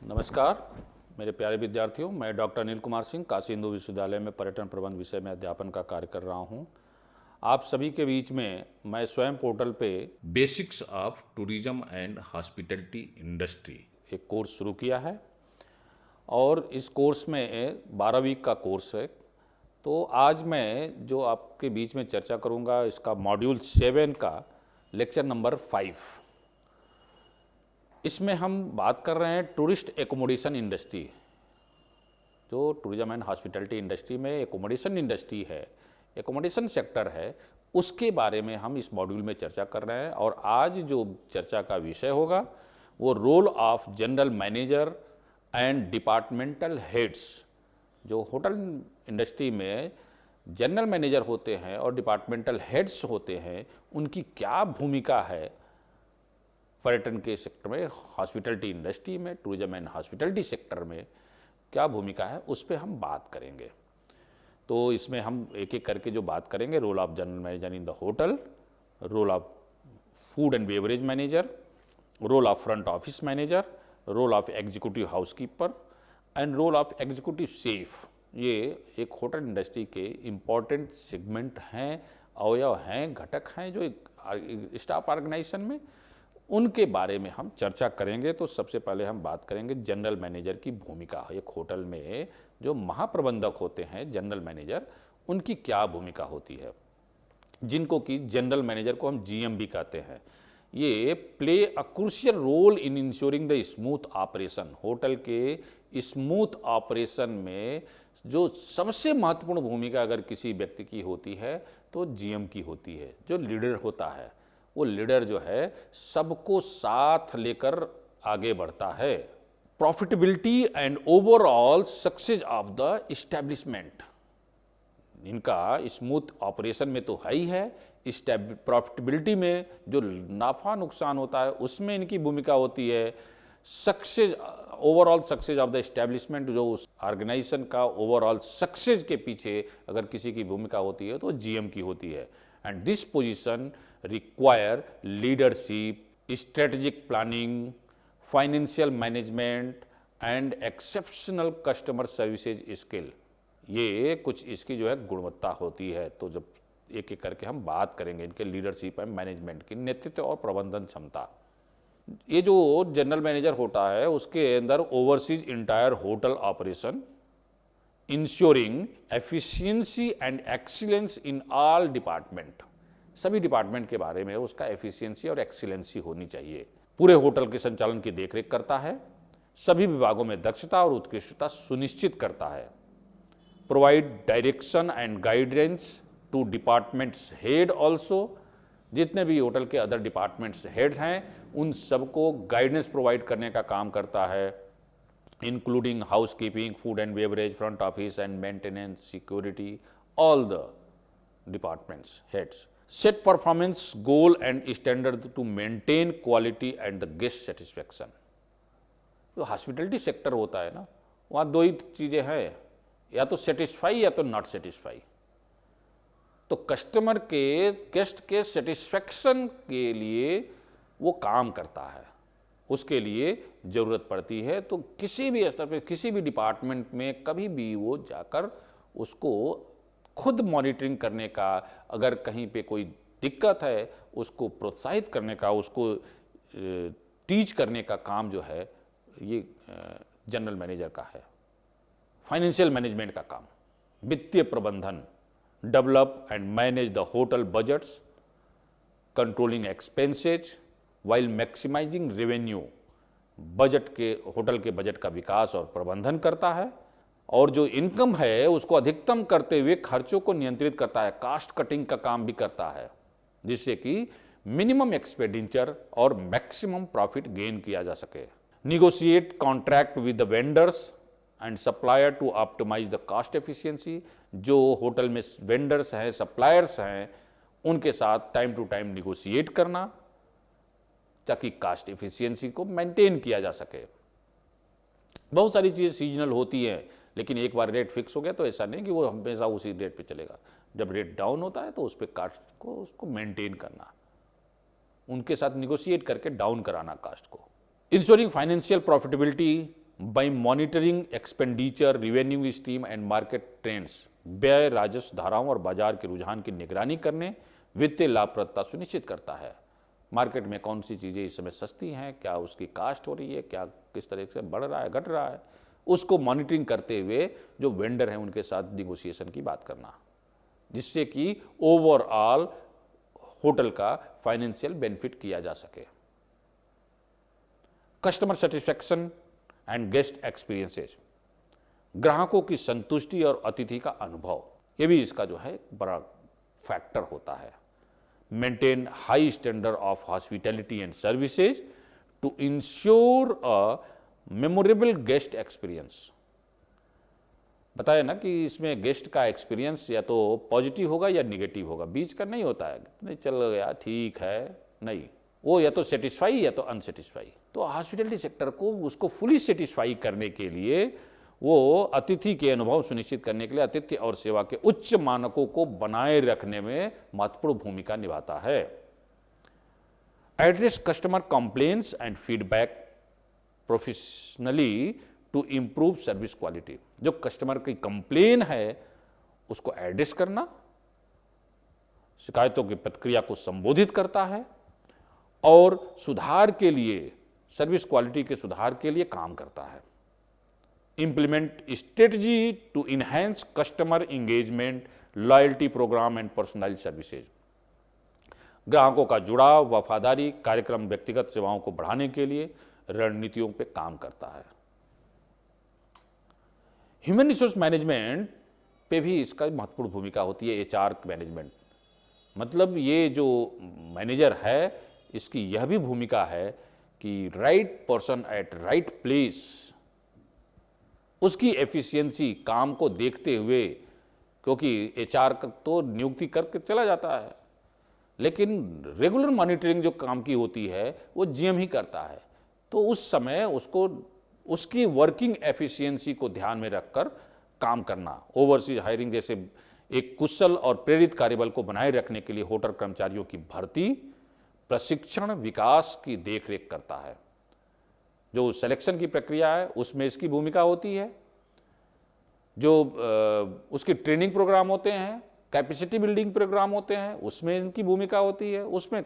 नमस्कार मेरे प्यारे विद्यार्थियों, मैं डॉक्टर अनिल कुमार सिंह काशी हिंदू विश्वविद्यालय में पर्यटन प्रबंध विषय में अध्यापन का कार्य कर रहा हूं। आप सभी के बीच में मैं स्वयं पोर्टल पे basics of tourism and hospitality industry एक कोर्स शुरू किया है और इस कोर्स में 12 वीक का कोर्स है। तो आज मैं जो आपके बीच में चर्चा करूंगा इसका मॉड्यूल 7 का लेक्चर नंबर 5। इसमें हम बात कर रहे हैं टूरिस्ट एकोमोडेशन इंडस्ट्री। जो टूरिज्म एंड हॉस्पिटैलिटी इंडस्ट्री में एकोमोडेशन इंडस्ट्री है, एकोमोडेशन सेक्टर है, उसके बारे में हम इस मॉड्यूल में चर्चा कर रहे हैं। और आज जो चर्चा का विषय होगा वो role of general manager and departmental heads. जो होटल इंडस्ट्री में जनरल मैनेजर होते हैं और डिपार्टमेंटल हेड्स होते हैं, उनकी क्या भूमिका है पर्यटन के सेक्टर में, हॉस्पिटैलिटी इंडस्ट्री में, टूरिज्म एंड हॉस्पिटैलिटी सेक्टर में क्या भूमिका है, उस पर हम बात करेंगे। तो इसमें हम एक एक करके जो बात करेंगे, role of general manager in the hotel, role of food and beverage manager, role of front office manager, role of executive housekeeper and role of executive chef. ये एक होटल इंडस्ट्री के इम्पॉर्टेंट सेगमेंट हैं, अवयव हैं, घटक हैं जो एक स्टाफ ऑर्गेनाइजेशन में, उनके बारे में हम चर्चा करेंगे। तो सबसे पहले हम बात करेंगे जनरल मैनेजर की भूमिका। एक होटल में जो महाप्रबंधक होते हैं जनरल मैनेजर, उनकी क्या भूमिका होती है, जिनको कि जनरल मैनेजर को हम जीएम भी कहते हैं। ये play a crucial role in ensuring the smooth operation. Hotel के स्मूथ ऑपरेशन में जो सबसे महत्वपूर्ण भूमिका अगर किसी व्यक्ति की होती है तो जीएम की होती है। जो लीडर होता है, वो लीडर जो है सबको साथ लेकर आगे बढ़ता है। Profitability and overall success of the establishment, इनका स्मूथ ऑपरेशन में तो है ही है, प्रॉफिटेबिलिटी में जो नाफा नुकसान होता है उसमें इनकी भूमिका होती है। Success, overall success of the establishment, जो उस ऑर्गेनाइजेशन का ओवरऑल सक्सेस के पीछे अगर किसी की भूमिका होती है तो जीएम की होती है। And this position require leadership, strategic planning, financial management and exceptional customer services skill. ये कुछ इसकी जो है गुणवत्ता होती है। तो जब एक एक करके हम बात करेंगे इनके लीडरशिप एंड मैनेजमेंट की, नेतृत्व और प्रबंधन क्षमता। ये जो जनरल मैनेजर होता है उसके अंदर overseas entire hotel operation, ensuring efficiency and excellence in all department. सभी डिपार्टमेंट के बारे में उसका एफिशिएंसी और एक्सीलेंसी होनी चाहिए। पूरे होटल के संचालन की देखरेख करता है, सभी विभागों में दक्षता और उत्कृष्टता सुनिश्चित करता है। Provide direction and guidance to departments head also. जितने भी होटल के अदर डिपार्टमेंट्स हेड हैं उन सबको गाइडेंस प्रोवाइड करने का काम करता है, including housekeeping, food and beverage, front office and maintenance, security, all the departments heads. Set performance goal and standard to maintain quality and the guest satisfaction. जो hospitality sector होता है ना, वहाँ दो ही चीज़ें हैं, या तो सेटिस्फाई या तो नॉट सेटिस्फाई। तो कस्टमर के, गेस्ट के सेटिस्फैक्शन के लिए वो काम करता है, उसके लिए ज़रूरत पड़ती है। तो किसी भी स्तर पर, किसी भी डिपार्टमेंट में कभी भी वो जाकर उसको खुद मॉनिटरिंग करने का, अगर कहीं पे कोई दिक्कत है उसको प्रोत्साहित करने का, उसको टीच करने का काम जो है ये जनरल मैनेजर का है। फाइनेंशियल मैनेजमेंट का काम, वित्तीय प्रबंधन, develop and manage the hotel budgets, controlling expenses while maximising revenue. Budget के, होटल के बजट का विकास और प्रबंधन करता है और जो इनकम है उसको अधिकतम करते हुए खर्चों को नियंत्रित करता है। कास्ट कटिंग का काम भी करता है, जिससे कि मिनिमम एक्सपेंडिचर और मैक्सिमम प्रॉफिट गेन किया जा सके। Negotiate contract with the vendors and supplier to optimise the cost efficiency. जो होटल में वेंडर्स हैं, सप्लायर्स हैं, उनके साथ टाइम टू टाइम निगोशिएट करना ताकि कास्ट एफिशिएंसी को मेंटेन किया जा सके। बहुत सारी चीज़ें सीजनल होती हैं, लेकिन एक बार रेट फिक्स हो गया तो ऐसा नहीं कि वो हमेशा उसी रेट पे चलेगा। जब रेट डाउन होता है तो उस पर कास्ट को, उसको मेंटेन करना, उनके साथ निगोशिएट करके डाउन कराना कास्ट को। Ensuring financial profitability by monitoring expenditure, revenue stream and market trends, व्यय, राजस्व धाराओं और बाजार के रुझान की निगरानी करने वित्तीय लाभप्रदता सुनिश्चित करता है। मार्केट में कौन सी चीज़ें इस समय सस्ती हैं, क्या उसकी कास्ट हो रही है, क्या किस तरह से बढ़ रहा है, घट रहा है, उसको मॉनिटरिंग करते हुए जो वेंडर हैं उनके साथ निगोशिएशन की बात करना, जिससे कि ओवरऑल होटल का फाइनेंशियल बेनिफिट किया जा सके। Customer satisfaction and guest experiences, ग्राहकों की संतुष्टि और अतिथि का अनुभव, ये भी इसका जो है बड़ा फैक्टर होता है। Maintain high standard of hospitality and services to ensure a memorable guest experience. बताया ना कि इसमें गेस्ट का एक्सपीरियंस या तो पॉजिटिव होगा या निगेटिव होगा, बीच का नहीं होता है, नहीं चल गया ठीक है, नहीं, वो या तो सेटिस्फाई या तो अनसेटिस्फाई। तो हॉस्पिटैलिटी सेक्टर को उसको फुली सेटिस्फाई करने के लिए, वो अतिथि के अनुभव सुनिश्चित करने के लिए आतिथ्य और सेवा के उच्च मानकों को बनाए रखने में महत्वपूर्ण भूमिका निभाता है। Address customer complaints and feedback professionally to improve service quality, जो कस्टमर की कंप्लेन है उसको एड्रेस करना, शिकायतों की प्रतिक्रिया को संबोधित करता है और सुधार के लिए, सर्विस क्वालिटी के सुधार के लिए काम करता है। Implement strategy to enhance customer engagement, loyalty program and personalised services, ग्राहकों का जुड़ाव, वफादारी कार्यक्रम, व्यक्तिगत सेवाओं को बढ़ाने के लिए रणनीतियों पे काम करता है। ह्यूमन रिसोर्स मैनेजमेंट पे भी इसका महत्वपूर्ण भूमिका होती है। एचआर मैनेजमेंट, मतलब ये जो मैनेजर है इसकी यह भी भूमिका है कि right person at right place, उसकी एफिशिएंसी, काम को देखते हुए, क्योंकि एचआर तो नियुक्ति करके चला जाता है, लेकिन रेगुलर मॉनिटरिंग जो काम की होती है वो जीएम ही करता है। तो उस समय उसको उसकी वर्किंग एफिशिएंसी को ध्यान में रखकर काम करना, ओवरसीज हायरिंग जैसे एक कुशल और प्रेरित कार्यबल को बनाए रखने के लिए होटल कर्मचारियों की भर्ती, प्रशिक्षण, विकास की देखरेख करता है। जो सिलेक्शन की प्रक्रिया है उसमें इसकी भूमिका होती है, जो उसके ट्रेनिंग प्रोग्राम होते हैं, कैपेसिटी बिल्डिंग प्रोग्राम होते हैं, उसमें इनकी भूमिका होती है, उसमें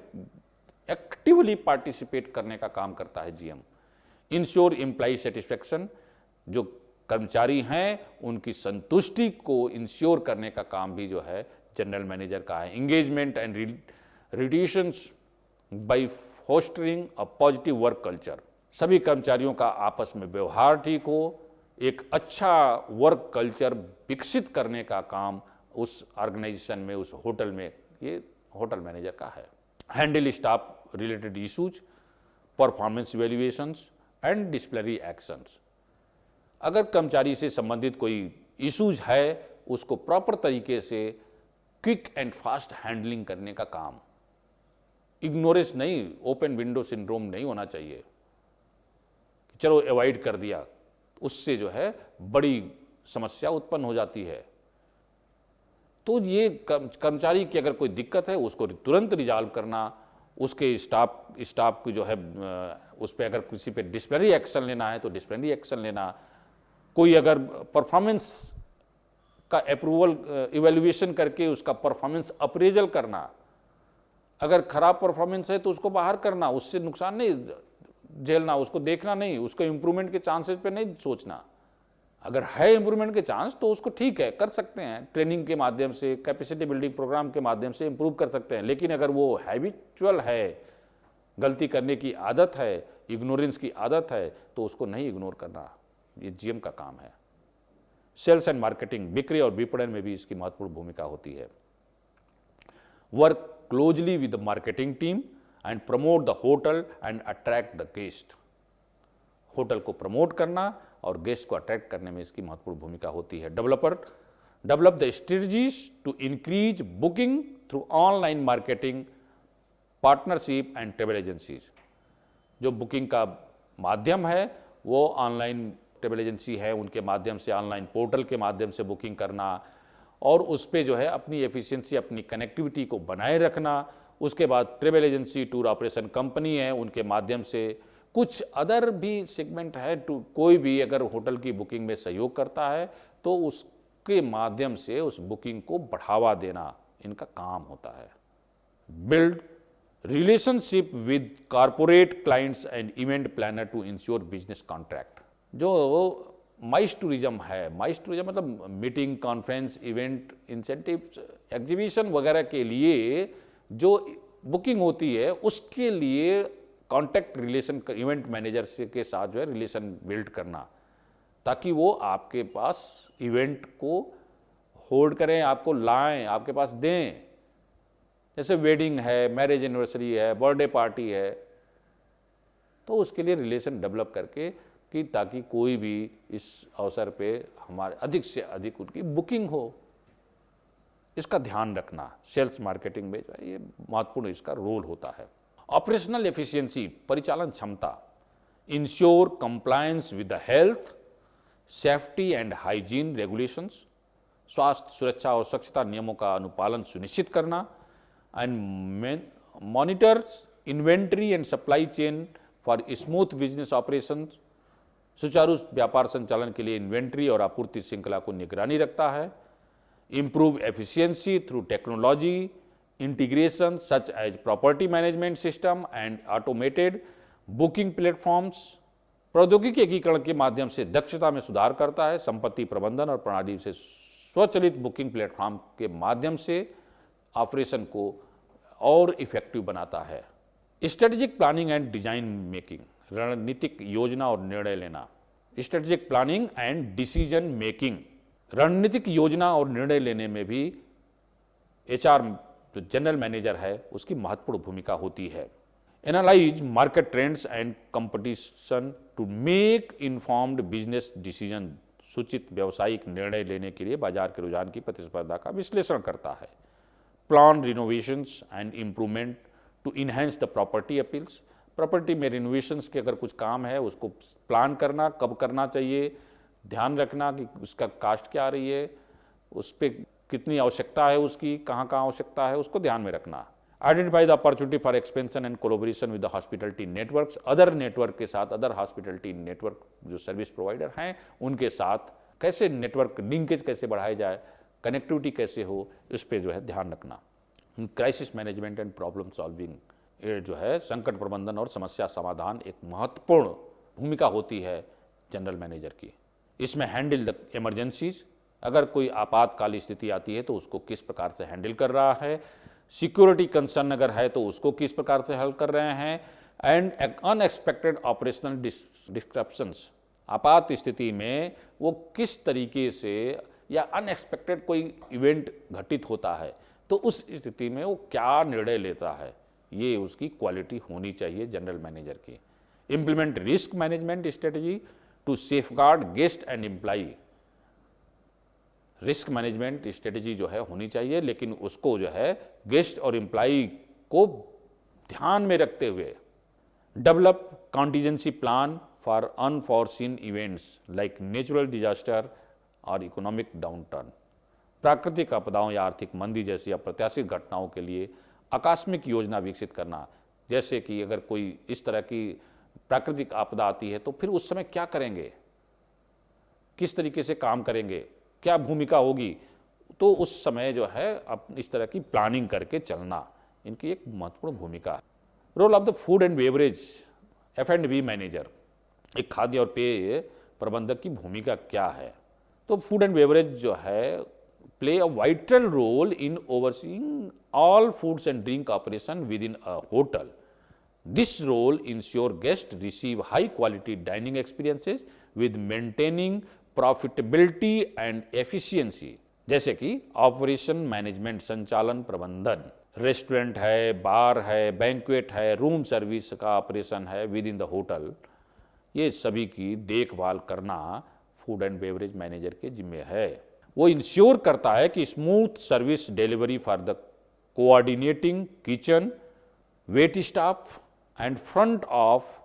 एक्टिवली पार्टिसिपेट करने का काम करता है जीएम। इंश्योर एम्प्लॉय सेटिस्फैक्शन, जो कर्मचारी हैं उनकी संतुष्टि को इंश्योर करने का काम भी जो है जनरल मैनेजर का है। Engagement and relations by fostering a positive work culture, सभी कर्मचारियों का आपस में व्यवहार ठीक हो, एक अच्छा वर्क कल्चर विकसित करने का काम उस ऑर्गेनाइजेशन में, उस होटल में, ये होटल मैनेजर का है। Handle staff related issues, performance evaluations and disciplinary actions, अगर कर्मचारी से संबंधित कोई इशूज है उसको प्रॉपर तरीके से क्विक एंड फास्ट हैंडलिंग करने का काम, इग्नोरेंस नहीं, ओपन विंडो सिंड्रोम नहीं होना चाहिए, चलो अवॉइड कर दिया, उससे जो है बड़ी समस्या उत्पन्न हो जाती है। तो ये कर्मचारी की अगर कोई दिक्कत है उसको तुरंत रिजॉल्व करना, उसके स्टाफ की जो है उस पर अगर किसी पे डिसिप्लिनरी एक्शन लेना है तो डिसिप्लिनरी एक्शन लेना, कोई अगर परफॉर्मेंस का अप्रूवल इवैल्यूएशन करके उसका परफॉर्मेंस अप्रेजल करना, अगर खराब परफॉर्मेंस है तो उसको बाहर करना, उससे नुकसान नहीं झेलना, उसको देखना नहीं, उसको इम्प्रूवमेंट के चांसेस पे नहीं सोचना। अगर है इम्प्रूवमेंट के चांस तो उसको ठीक है, कर सकते हैं, ट्रेनिंग के माध्यम से, कैपेसिटी बिल्डिंग प्रोग्राम के माध्यम से इम्प्रूव कर सकते हैं। लेकिन अगर वो हैबिचुअल है, गलती करने की आदत है, इग्नोरेंस की आदत है, तो उसको नहीं इग्नोर करना, ये जीएम का काम है। सेल्स एंड मार्केटिंग, बिक्री और विपणन में भी इसकी महत्वपूर्ण भूमिका होती है। Work closely with the marketing team and promote the hotel and attract the guest, hotel को प्रमोट करना और गेस्ट को अट्रैक्ट करने में इसकी महत्वपूर्ण भूमिका होती है। Develop the strategies to increase booking through online marketing, partnership and travel agencies, जो बुकिंग का माध्यम है वो ऑनलाइन ट्रेवल एजेंसी है, उनके माध्यम से, ऑनलाइन पोर्टल के माध्यम से बुकिंग करना और उस पर जो है अपनी एफिशिएंसी, अपनी कनेक्टिविटी को बनाए रखना। उसके बाद travel agency, tour operation company है, उनके माध्यम से कुछ अदर भी सेगमेंट है, कोई भी अगर होटल की बुकिंग में सहयोग करता है तो उसके माध्यम से उस बुकिंग को बढ़ावा देना इनका काम होता है। Build relationship with corporate clients and event planner to ensure business contract. जो माइस टूरिज्म है, माइस टूरिज्म मतलब meeting, conference, event, incentives, exhibition वगैरह के लिए जो बुकिंग होती है उसके लिए कॉन्टैक्ट रिलेशन इवेंट मैनेजर से के साथ जो है रिलेशन बिल्ड करना, ताकि वो आपके पास इवेंट को होल्ड करें, आपको लाएं, आपके पास दें। जैसे वेडिंग है, मैरिज एनिवर्सरी है, बर्थडे पार्टी है, तो उसके लिए रिलेशन डेवलप करके कि ताकि कोई भी इस अवसर पे हमारे अधिक से अधिक उनकी बुकिंग हो, इसका ध्यान रखना सेल्स मार्केटिंग में जो है ये महत्वपूर्ण इसका रोल होता है। ऑपरेशनल एफिशिएंसी, परिचालन क्षमता, ensure compliance with the health, safety and hygiene regulations, स्वास्थ्य, सुरक्षा और स्वच्छता नियमों का अनुपालन सुनिश्चित करना, and monitors inventory and supply chain for smooth business operations, सुचारू व्यापार संचालन के लिए इन्वेंट्री और आपूर्ति श्रृंखला को निगरानी रखता है। Improve efficiency through technology integration such as property management system and automated booking platforms, प्रौद्योगिकी एकीकरण के माध्यम से दक्षता में सुधार करता है। संपत्ति प्रबंधन और प्रणाली से स्वचालित बुकिंग प्लेटफॉर्म के माध्यम से ऑपरेशन को और इफेक्टिव बनाता है। Strategic planning and design making, रणनीतिक योजना और निर्णय लेना। Strategic planning and decision making, रणनीतिक योजना और निर्णय लेने में भी एचआर जो जनरल मैनेजर है उसकी महत्वपूर्ण भूमिका होती है। Analyse market trends and competition to make informed business decision, सूचित व्यावसायिक निर्णय लेने के लिए बाजार के रुझान की प्रतिस्पर्धा का विश्लेषण करता है। Plan renovations and improvement to enhance the property appeals, property में रिनोवेशंस के अगर कुछ काम है उसको प्लान करना, कब करना चाहिए, ध्यान रखना कि उसका कास्ट क्या आ रही है, उस पर कितनी आवश्यकता है, उसकी कहाँ कहाँ आवश्यकता है, उसको ध्यान में रखना। Identify the opportunity for expansion and collaboration with the hospitality networks, other network के साथ, अदर हॉस्पिटलिटी नेटवर्क जो सर्विस प्रोवाइडर हैं उनके साथ कैसे नेटवर्क लिंकेज कैसे बढ़ाया जाए, कनेक्टिविटी कैसे हो, इस पर जो है ध्यान रखना। Crisis management and problem solving, ये जो है संकट प्रबंधन और समस्या समाधान एक महत्वपूर्ण भूमिका होती है जनरल मैनेजर की। इसमें हैंडल द इमरजेंसीज, अगर कोई आपातकाल स्थिति आती है तो उसको किस प्रकार से हैंडल कर रहा है, सिक्योरिटी कंसर्न अगर है तो उसको किस प्रकार से हल कर रहे हैं, एंड अनएक्सपेक्टेड ऑपरेशनल डिस्ट्रप्शंस, आपात स्थिति में वो किस तरीके से या अनएक्सपेक्टेड कोई इवेंट घटित होता है तो उस स्थिति में वो क्या निर्णय लेता है, ये उसकी क्वालिटी होनी चाहिए जनरल मैनेजर की। Implement risk management strategy to safeguard guest and employee, risk management strategy जो है होनी चाहिए, लेकिन उसको जो है गेस्ट और एम्प्लॉई को ध्यान में रखते हुए। Develop contingency plan for unforeseen events like natural disaster और इकोनॉमिक डाउनटर्न, प्राकृतिक आपदाओं या आर्थिक मंदी जैसी अप्रत्याशित घटनाओं के लिए आकस्मिक योजना विकसित करना। जैसे कि अगर कोई इस तरह की प्राकृतिक आपदा आती है तो फिर उस समय क्या करेंगे, किस तरीके से काम करेंगे, क्या भूमिका होगी, तो उस समय जो है अब इस तरह की प्लानिंग करके चलना इनकी एक महत्वपूर्ण भूमिका है। Role of the food and beverage F&B manager, एक खाद्य और पेय प्रबंधक की भूमिका क्या है, तो फूड एंड बेवरेज जो है play a vital role in overseeing all foods and drink operation within a hotel. This role ensure guests receive high quality dining experiences with maintaining profitability and efficiency. जैसे कि operation management, संचालन प्रबंधन, restaurant है, बार है, banquet है, room service का operation है with in the hotel, ये सभी की देखभाल करना फूड एंड बेवरेज मैनेजर के जिम्मे है। वो इंश्योर करता है कि smooth service delivery for the coordinating kitchen, wait staff and front of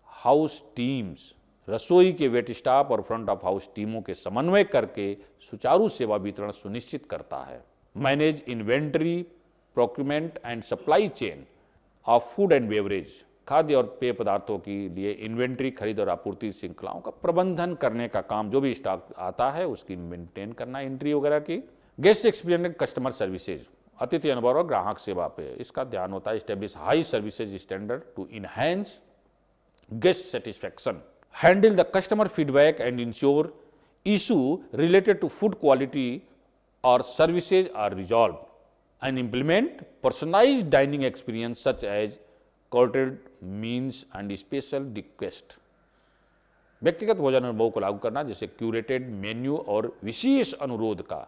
house teams, रसोई के वेट स्टाफ और फ्रंट ऑफ हाउस टीमों के समन्वय करके सुचारू सेवा वितरण सुनिश्चित करता है। Manage inventory, procurement and supply chain of food and beverage, खाद्य और पेय पदार्थों के लिए इन्वेंट्री, खरीद और आपूर्ति श्रृंखलाओं का प्रबंधन करने का काम, जो भी स्टॉक आता है उसकी मेंटेन करना, एंट्री वगैरह की। Guest experience and customer services, अतिथि अनुभव और ग्राहक सेवा पे इसका ध्यान होता है। Establish high services standard to enhance guest satisfaction, handle the customer feedback and ensure issue related to food quality और services are resolve, and implement personalised dining experience such as catered means and special request. व्यक्तिगत भोजन अनुभव को लागू करना, जैसे curated menu और विशेष अनुरोध का,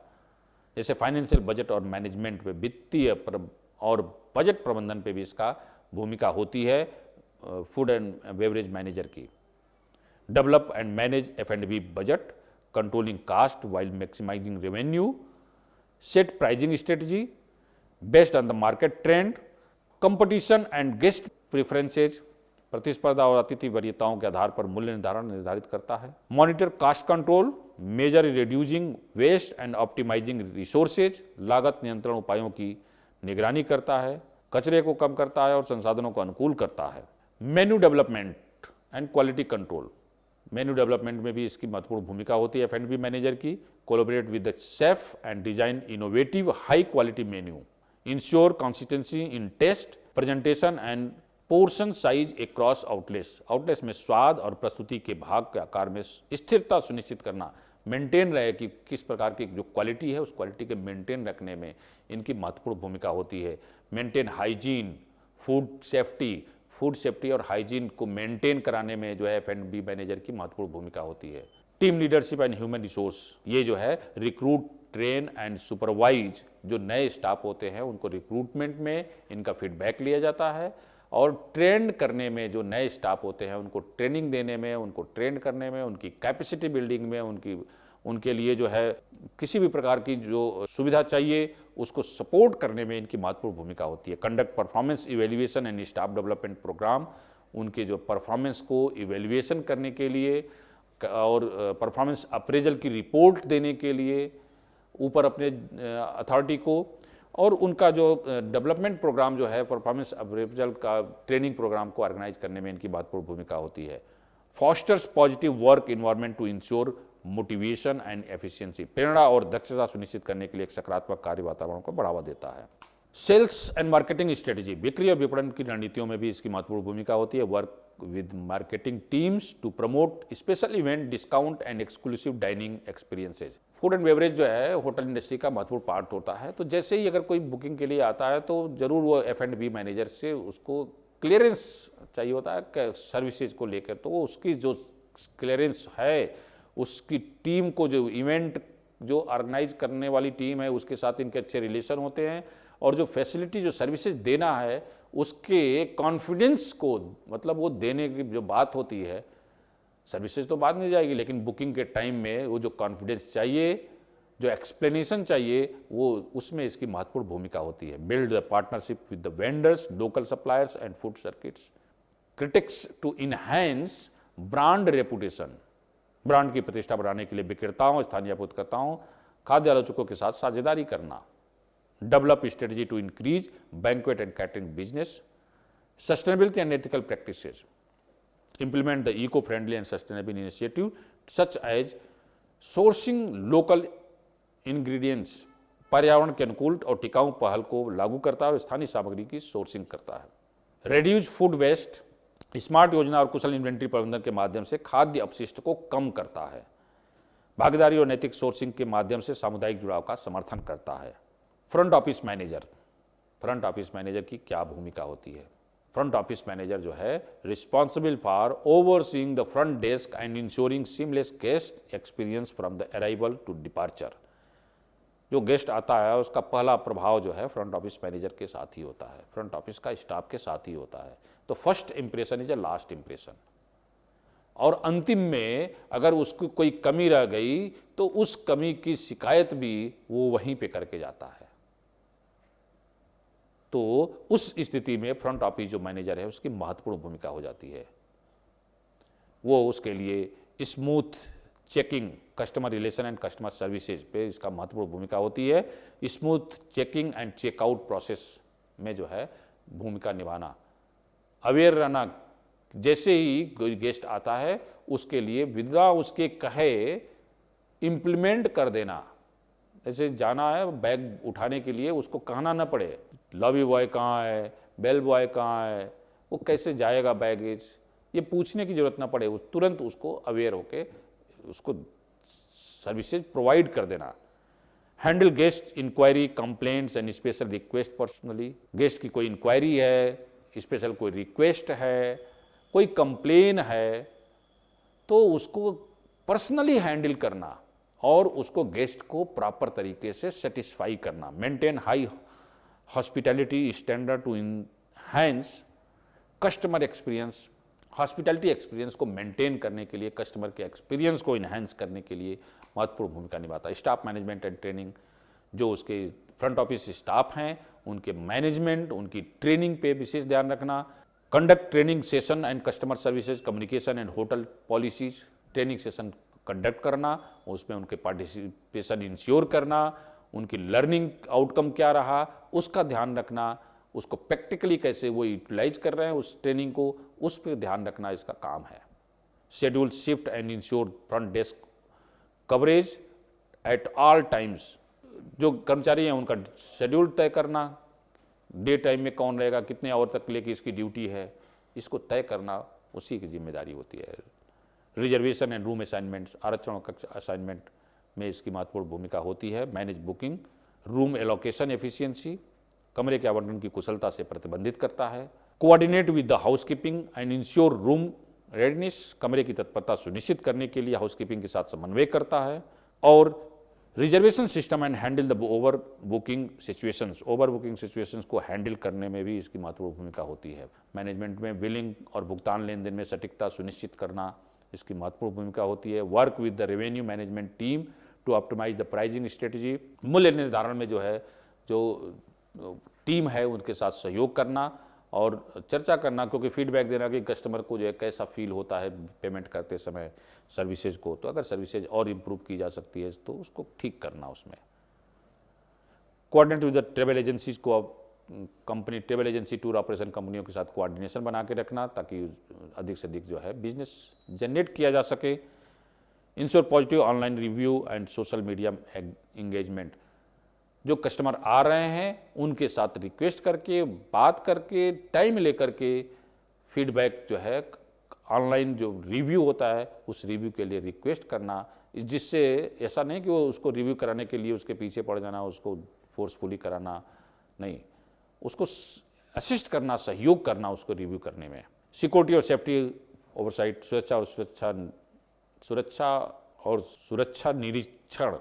जैसे फाइनेंशियल बजट और मैनेजमेंट पे, वित्तीय और बजट प्रबंधन पे भी इसका भूमिका होती है फूड एंड बेवरेज मैनेजर की। Develop and manage F&B budget, controlling cost while maximising revenue, set pricing strategy based on the market trend, competition and guest preferences, प्रतिस्पर्धा और अतिथि वरीयताओं के आधार पर मूल्य निर्धारित करता है। Monitor cost control, measure reducing waste and optimising resources, लागत नियंत्रण उपायों की निगरानी करता है, कचरे को कम करता है और संसाधनों को अनुकूल करता है। Menu development and quality control, menu development में भी इसकी महत्वपूर्ण भूमिका होती है F&B मैनेजर की। Collaborate with the chef and design innovative high quality menu, ensure consistency in taste, presentation and portion size across outlets में स्वाद और प्रस्तुति के भाग के आकार में स्थिरता सुनिश्चित करना, मेंटेन रहे कि किस प्रकार की जो क्वालिटी है उस क्वालिटी के मेंटेन रखने में इनकी महत्वपूर्ण भूमिका होती है। मेंटेन हाइजीन, फूड सेफ्टी और हाइजीन को मेंटेन कराने में जो है F&B मैनेजर की महत्वपूर्ण भूमिका होती है। Team leadership and human resource, ये जो है रिक्रूट, ट्रेन एंड सुपरवाइज, जो नए स्टाफ होते हैं उनको रिक्रूटमेंट में इनका फीडबैक लिया जाता है, और ट्रेंड करने में जो नए स्टाफ होते हैं उनको ट्रेनिंग देने में, उनको ट्रेन करने में, उनकी कैपेसिटी बिल्डिंग में, उनके लिए जो है किसी भी प्रकार की जो सुविधा चाहिए उसको सपोर्ट करने में इनकी महत्वपूर्ण भूमिका होती है। Conduct performance evaluation and staff development program, उनके जो परफॉर्मेंस को इवेल्युएशन करने के लिए और परफॉर्मेंस अप्रेजल की रिपोर्ट देने के लिए ऊपर अपने अथॉरिटी को, और उनका जो डेवलपमेंट प्रोग्राम जो है परफॉर्मेंस अप्रेजल का ट्रेनिंग प्रोग्राम को ऑर्गेनाइज करने में इनकी महत्वपूर्ण भूमिका होती है। Fosters positive work environment to ensure motivation and efficiency, प्रेरणा और दक्षता सुनिश्चित करने के लिए एक सकारात्मक कार्य वातावरण को बढ़ावा देता है। सेल्स एंड मार्केटिंग स्ट्रेटजी, बिक्री और विपणन की रणनीतियों में भी इसकी महत्वपूर्ण भूमिका होती है। Work with marketing teams to promote special event, discount and exclusive dining experiences. Food and beverage जो है होटल इंडस्ट्री का महत्वपूर्ण पार्ट होता है, तो जैसे ही अगर कोई बुकिंग के लिए आता है तो जरूर वो F&B मैनेजर से उसको क्लियरेंस चाहिए होता है सर्विसेज को लेकर, तो वो उसकी जो क्लियरेंस है उसकी टीम को, जो इवेंट जो ऑर्गेनाइज करने वाली टीम है उसके साथ इनके अच्छे रिलेशन होते हैं, और जो फैसिलिटी जो सर्विसेज देना है उसके कॉन्फिडेंस को, मतलब वो देने की जो बात होती है, सर्विसेज तो बाद में जाएगी लेकिन बुकिंग के टाइम में वो जो कॉन्फिडेंस चाहिए, जो एक्सप्लेनेशन चाहिए, वो उसमें इसकी महत्वपूर्ण भूमिका होती है। Build the partnership with the vendors, local suppliers and food circuits. Critics to enhance brand reputation, brand की प्रतिष्ठा बढ़ाने के लिए विक्रेताओं, स्थानीय आपूर्तिकर्ताओं, खाद्य आलोचकों के साथ साझेदारी करना। Develop strategy to increase banquet and catering business. Sustainability and ethical practices, implement the eco-friendly and sustainable initiative such as sourcing local ingredients, पर्यावरण के अनुकूल और टिकाऊ पहल को लागू करता है और स्थानीय सामग्री की सोर्सिंग करता है। रेड्यूस फूड वेस्ट, स्मार्ट योजना और कुशल इन्वेंट्री प्रबंधन के माध्यम से खाद्य अपशिष्ट को कम करता है। भागीदारी और नैतिक सोर्सिंग के माध्यम से सामुदायिक जुड़ाव का समर्थन करता है। Front office manager, front office manager की क्या भूमिका होती है? फ्रंट ऑफिस मैनेजर जो है responsible for overseeing the front desk and ensuring seamless guest experience from the arrival to departure. जो गेस्ट आता है उसका पहला प्रभाव जो है फ्रंट ऑफिस मैनेजर के साथ ही होता है, फ्रंट ऑफिस का स्टाफ के साथ ही होता है। तो first impression is a last impression, और अंतिम में अगर उसकी कोई कमी रह गई तो उस कमी की शिकायत भी वो वहीं पे करके जाता है। तो उस स्थिति में फ्रंट ऑफिस जो मैनेजर है उसकी महत्वपूर्ण भूमिका हो जाती है। वो उसके लिए smooth checking, customer relation and customer services पे इसका महत्वपूर्ण भूमिका होती है। Smooth checking and checkout process में जो है भूमिका निभाना, अवेयर रहना, जैसे ही कोई गेस्ट आता है उसके लिए बिना उसके कहे इम्प्लीमेंट कर देना। जैसे जाना है बैग उठाने के लिए, उसको कहना ना पड़े लॉबी बॉय कहाँ है, बेल बॉय कहाँ है, वो कैसे जाएगा बैगेज, ये पूछने की जरूरत ना पड़े, वो तुरंत उसको अवेयर होके उसको सर्विसेज प्रोवाइड कर देना। Handle guest inquiry, complaints and special request personally. Guest की कोई इंक्वायरी है, स्पेशल कोई रिक्वेस्ट है, कोई कंप्लेन है, तो उसको पर्सनली हैंडल करना और उसको गेस्ट को प्रॉपर तरीके से सेटिस्फाई करना। Maintain high hospitality standard to enhance customer experience. Hospitality experience को मेंटेन करने के लिए, कस्टमर के एक्सपीरियंस को इन्हांस करने के लिए महत्वपूर्ण भूमिका निभाता है। स्टाफ मैनेजमेंट एंड ट्रेनिंग, जो उसके फ्रंट ऑफिस स्टाफ हैं उनके मैनेजमेंट, उनकी ट्रेनिंग पे विशेष ध्यान रखना। Conduct training session and customer services, communication and hotel policies. Training session conduct करना, उसमें उनके पार्टिसिपेशन इंश्योर करना, उनकी लर्निंग आउटकम क्या रहा उसका ध्यान रखना, उसको प्रैक्टिकली कैसे वो यूटिलाइज कर रहे हैं उस ट्रेनिंग को, उस पर ध्यान रखना इसका काम है। Schedule shift and ensure front desk coverage at all times. जो कर्मचारी हैं उनका शेड्यूल तय करना, डे टाइम में कौन रहेगा, कितने आवर तक लेके इसकी ड्यूटी है, इसको तय करना उसी की जिम्मेदारी होती है। रिजर्वेशन एंड रूम असाइनमेंट्स, आरक्षण और कक्ष असाइनमेंट में इसकी महत्वपूर्ण भूमिका होती है। Manage booking, room allocation efficiency, कमरे के आवंटन की कुशलता से प्रतिबंधित करता है। Coordinate with the housekeeping and ensure room redness, कमरे की तत्परता सुनिश्चित करने के लिए हाउसकीपिंग के साथ समन्वय करता है। और reservation system and handle the over booking situations, over booking situations को हैंडल करने में भी इसकी महत्वपूर्ण भूमिका होती है। मैनेजमेंट में बिलिंग और भुगतान लेन देन में सटीकता सुनिश्चित करना इसकी महत्वपूर्ण भूमिका होती है। Work with the revenue management team to optimise the pricing strategy, मूल्य निर्धारण में जो है जो टीम है उनके साथ सहयोग करना और चर्चा करना, क्योंकि फीडबैक देना कि कस्टमर को जो है कैसा फील होता है पेमेंट करते समय सर्विसेज को, तो अगर सर्विसेज और इम्प्रूव की जा सकती है तो उसको ठीक करना उसमें। Coordinate with the travel agencies को, company travel agency tour operation कंपनियों के साथ कोऑर्डिनेशन बना के रखना ताकि अधिक से अधिक जो है बिजनेस जनरेट किया जा सके। Ensure positive online review and social media engagement, जो कस्टमर आ रहे हैं उनके साथ रिक्वेस्ट करके, बात करके, टाइम लेकर के फीडबैक जो है ऑनलाइन जो रिव्यू होता है उस रिव्यू के लिए रिक्वेस्ट करना, जिससे ऐसा नहीं कि वो उसको रिव्यू कराने के लिए उसके पीछे पड़ जाना, उसको फोर्सफुली कराना नहीं, उसको असिस्ट करना, सहयोग करना उसको रिव्यू करने में। सिक्योरिटी और सेफ्टी ओवरसाइट, सुरक्षा और सुरक्षा निरीक्षण।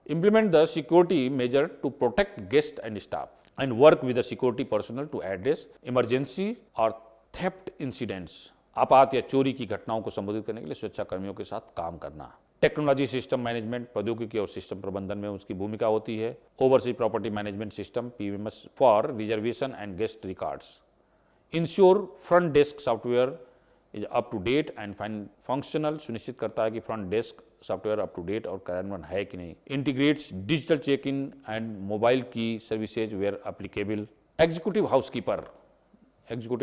Implement the security measure to protect guests and staff and work with the security personnel to address emergency or theft incidents. आपात या चोरी की घटनाओं को संबोधित करने के लिए सुरक्षा कर्मियों के साथ काम करना। टेक्नोलॉजी सिस्टम मैनेजमेंट, प्रौद्योगिकी और सिस्टम प्रबंधन में उसकी भूमिका होती है। Oversee property management system PMS for reservation and guest records. Ensure front desk software is up to date and functional, सुनिश्चित करता है कि front desk software up to date और कार्यान्वयन है कि नहीं। Integrates digital check in and mobile की services where applicable. Executive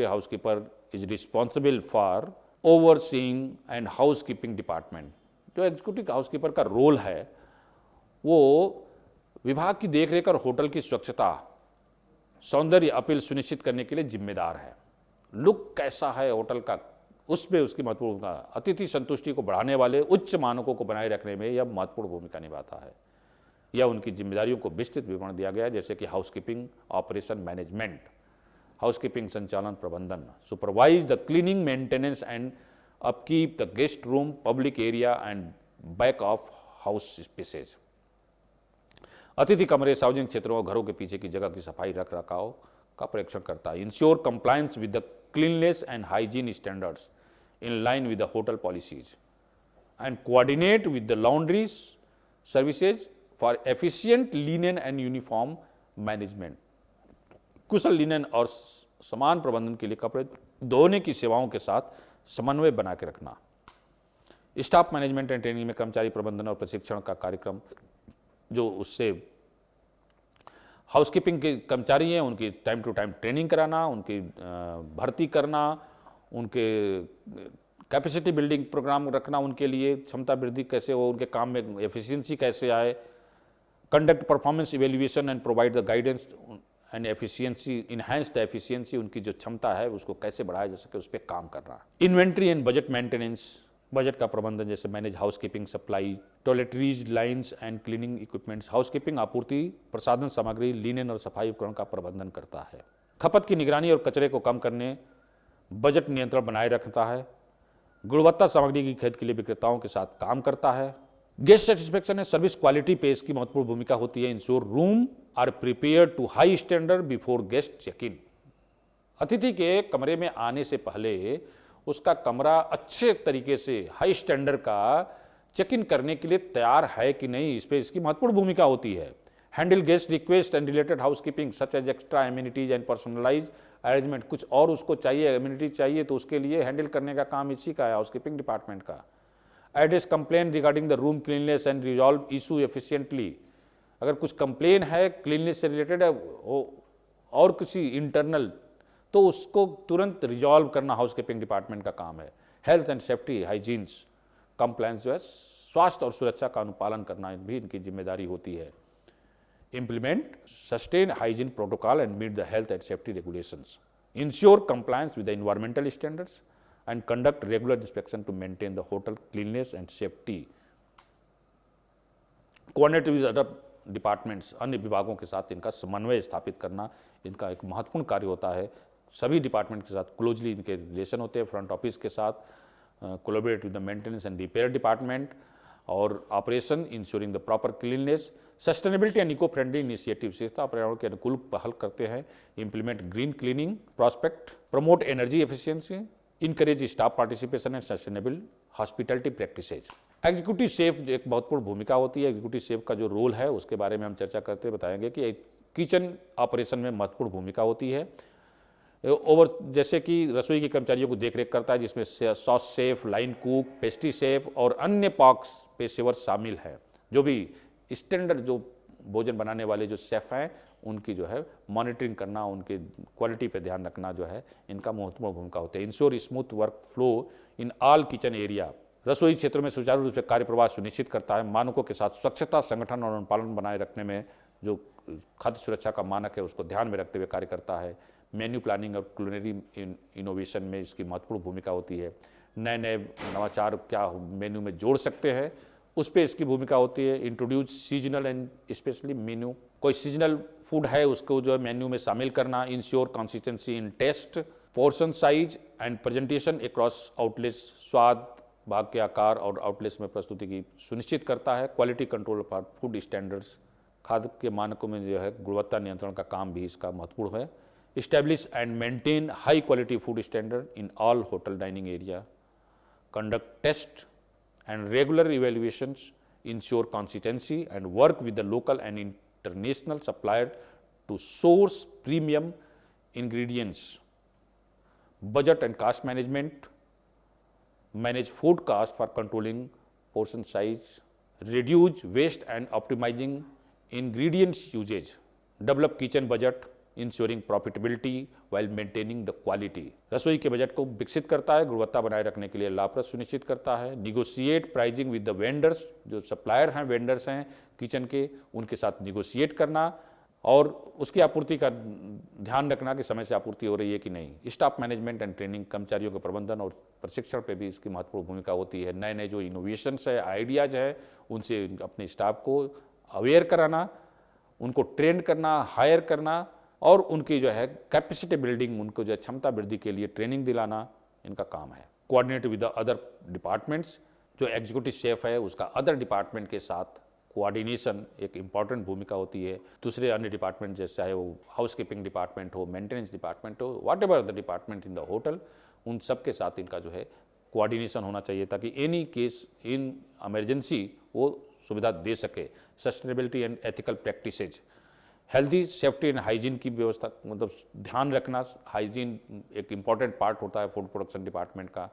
housekeeper is responsible for overseeing and housekeeping department. जो एग्जीक्यूटिव हाउसकीपर का रोल है वो विभाग की देखरेख और होटल की स्वच्छता, सौंदर्य अपील सुनिश्चित करने के लिए जिम्मेदार है। लुक कैसा है होटल का, उसमें उसकी महत्वपूर्ण भूमिका। अतिथि संतुष्टि को बढ़ाने वाले उच्च मानकों को बनाए रखने में यह महत्वपूर्ण भूमिका निभाता है। यह उनकी जिम्मेदारियों को विस्तृत विवरण दिया गया है, जैसे कि हाउसकीपिंग ऑपरेशन मैनेजमेंट, हाउसकीपिंग संचालन प्रबंधन, supervise the cleaning maintenance and upkeep the guest room, public area and back of house spaces. अतिथि कमरे, सार्वजनिक क्षेत्रों और घरों के पीछे की जगह की सफाई रख रखाव का परीक्षण करता है। Ensure compliance with the cleanliness and hygiene standards in line with the hotel policies and coordinate with the laundry services for efficient linen and uniform management. Kusal linen और समान प्रबंधन के लिए कपड़े धोने की सेवाओं के साथ समन्वय बना के रखना। स्टाफ मैनेजमेंट एंड ट्रेनिंग में कर्मचारी प्रबंधन और प्रशिक्षण का कार्यक्रम, जो उससे हाउसकीपिंग के कर्मचारी हैं उनकी टाइम टू टाइम ट्रेनिंग कराना, उनकी भर्ती करना, उनके कैपेसिटी बिल्डिंग प्रोग्राम रखना, उनके लिए क्षमता वृद्धि कैसे हो, उनके काम में एफिशिएंसी कैसे आए, conduct performance evaluation and provide the guidance and efficiency, enhance the efficiency, उनकी जो क्षमता है उसको कैसे बढ़ाया जा सके उस पर काम करना। Inventory and budget maintenance, budget का प्रबंधन जैसे manage housekeeping supply, toiletries, lines and cleaning equipments. Housekeeping आपूर्ति, प्रसाधन सामग्री, लिनेन और सफाई उपकरण का प्रबंधन करता है। खपत की निगरानी और कचरे को कम करने, बजट नियंत्रण बनाए रखता है। गुणवत्ता सामग्री की खरीद के लिए विक्रेताओं के साथ काम करता है। Guest satisfaction and service quality पे इसकी महत्वपूर्ण भूमिका होती है। Ensure room are prepare to high standard before guest check in. अतिथि के कमरे में आने से पहले उसका कमरा अच्छे तरीके से हाई स्टैंडर्ड का चेक इन करने के लिए तैयार है कि नहीं, इस पर इसकी महत्वपूर्ण भूमिका होती है। Handle guest request and related housekeeping such as extra amenities and personalise arrangement. कुछ और उसको चाहिए, एम्यूनिटी चाहिए, तो उसके लिए हैंडल करने का काम इसी का है, हाउसकीपिंग डिपार्टमेंट का। Address complain regarding the room cleanliness and resolve issue efficiently. अगर कुछ कंप्लेन है क्लीननेस से रिलेटेड है और किसी इंटरनल, तो उसको तुरंत रिजॉल्व करना हाउसकीपिंग डिपार्टमेंट का काम है। Health and safety hygienes compliance, जो है स्वास्थ्य और सुरक्षा का अनुपालन करना भी इनकी जिम्मेदारी होती है। Implement sustain hygiene protocol and meet the health and safety regulations. Ensure compliance with the environmental standards and conduct regular inspection to maintain the hotel cleanliness and safety. Coordinate with other departments, अन्य विभागों के साथ इनका समन्वय स्थापित करना इनका एक महत्वपूर्ण कार्य होता है। सभी डिपार्टमेंट के साथ क्लोजली इनके रिलेशन होते हैं। फ्रंट ऑफिस के साथ collaborate with the maintenance and repair department और operation ensuring the proper cleanliness. Sustainability and eco friendly initiative से पर्यावरण के अनुकूल पहल करते हैं। Implement green cleaning prospect, promote energy efficiency, encourage staff participation and sustainable hospitality practices. Executive chef एक महत्वपूर्ण भूमिका होती है। एग्जीक्यूटिव सेफ का जो रोल है उसके बारे में हम चर्चा करते बताएंगे कि किचन ऑपरेशन में महत्वपूर्ण भूमिका होती है। ओवर जैसे कि रसोई के कर्मचारियों को देखरेख करता है, जिसमें sauce safe, line cook, pastry safe और अन्य पाक पेशेवर शामिल हैं। जो भी स्टैंडर्ड जो भोजन बनाने वाले जो शेफ हैं उनकी जो है मॉनिटरिंग करना, उनके क्वालिटी पे ध्यान रखना जो है इनका महत्वपूर्ण भूमिका होता है। Ensure smooth work flow in all kitchen area. रसोई क्षेत्र में सुचारू रूप से कार्य प्रवाह सुनिश्चित करता है। मानकों के साथ स्वच्छता, संगठन और अनुपालन बनाए रखने में जो खाद्य सुरक्षा का मानक है उसको ध्यान में रखते हुए कार्य करता है। मेन्यू प्लानिंग और कुलिनरी इनोवेशन में इसकी महत्वपूर्ण भूमिका होती है। नए नए नवाचार क्या मेन्यू में जोड़ सकते हैं उस पर इसकी भूमिका होती है। Introduce seasonal and specially menu, कोई सीजनल फूड है उसको जो है मेन्यू में शामिल करना। Ensure consistency in taste, portion size and presentation across outlets, स्वाद, भाग के आकार और आउटलेट्स में प्रस्तुति की सुनिश्चित करता है। Quality control for food standards, खाद्य के मानकों में जो है गुणवत्ता नियंत्रण का काम भी इसका महत्वपूर्ण है। Establish and maintain high quality food standard in all hotel dining area. Conduct test and regular evaluations, ensure consistency and work with the local and international supplier to source premium ingredients. Budget and cost management, manage food cost for controlling portion size, reduce waste and optimizing ingredients usage. Develop kitchen budget, ensuring profitability while maintaining the quality. रसोई के budget को विकसित करता है, गुणवत्ता बनाए रखने के लिए लाभप्रद सुनिश्चित करता है। Negotiate pricing with the vendors, जो सप्लायर हैं, वेंडर्स हैं किचन के, उनके साथ निगोशिएट करना और उसकी आपूर्ति का ध्यान रखना कि समय से आपूर्ति हो रही है कि नहीं। स्टाफ मैनेजमेंट एंड ट्रेनिंग, कर्मचारियों के प्रबंधन और प्रशिक्षण पे भी इसकी महत्वपूर्ण भूमिका होती है। नए नए जो इनोवेशंस है, आइडियाज़ है, उनसे अपने स्टाफ को अवेयर कराना, उनको ट्रेन करना, हायर करना और उनकी जो है कैपेसिटी बिल्डिंग, उनको जो है क्षमता वृद्धि के लिए ट्रेनिंग दिलाना इनका काम है। Coordinate with the other departments, जो एग्जीक्यूटिव शेफ है उसका अदर डिपार्टमेंट के साथ कोऑर्डिनेशन एक इम्पॉर्टेंट भूमिका होती है। दूसरे अन्य डिपार्टमेंट जैसे चाहे वो हाउसकीपिंग डिपार्टमेंट हो, मेंटेनेंस डिपार्टमेंट हो, what ever the department in the hotel, उन सब के साथ इनका जो है कोऑर्डिनेशन होना चाहिए ताकि एनी केस इन इमरजेंसी वो सुविधा दे सके। Sustainability and ethical practices, healthy, safety and hygiene की व्यवस्था, मतलब ध्यान रखना। हाइजीन एक इम्पॉर्टेंट पार्ट होता है फूड प्रोडक्शन डिपार्टमेंट का,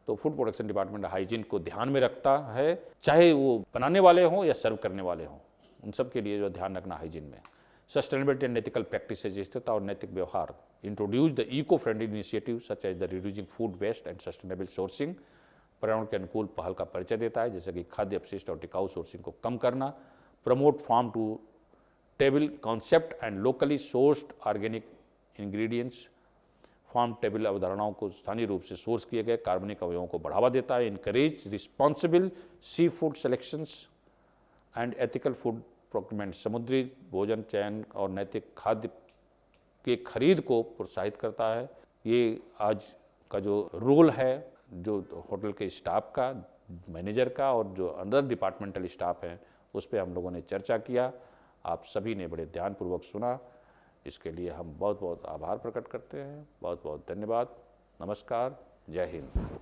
तो फूड प्रोडक्शन डिपार्टमेंट हाइजीन को ध्यान में रखता है, चाहे वो बनाने वाले हों या सर्व करने वाले हों, उन सब के लिए जो ध्यान रखना हाइजीन में। sustainability and ethical practices, स्थिरता और नैतिक व्यवहार, introduce the eco-friendly initiatives such as the reducing food waste and sustainable sourcing, पर्यावरण के अनुकूल पहल का परिचय देता है, जैसे कि खाद्य अपशिष्ट और टिकाऊ सोर्सिंग को कम करना, promote farm to table concept and locally sourced organic ingredients, farm table अवधारणाओं को स्थानीय रूप से सोर्स किए गए कार्बनिक अवयवों को बढ़ावा देता है, encourage responsible sea food selections and ethical food procurement, समुद्री भोजन चयन और नैतिक खाद्य के खरीद को प्रोत्साहित करता है। ये आज का जो रोल है जो होटल के स्टाफ का, मैनेजर का और जो अंदर डिपार्टमेंटल स्टाफ हैं, उस पर हम लोगों ने चर्चा किया। आप सभी ने बड़े ध्यानपूर्वक सुना, इसके लिए हम बहुत बहुत आभार प्रकट करते हैं। बहुत बहुत धन्यवाद। नमस्कार। जय हिंद।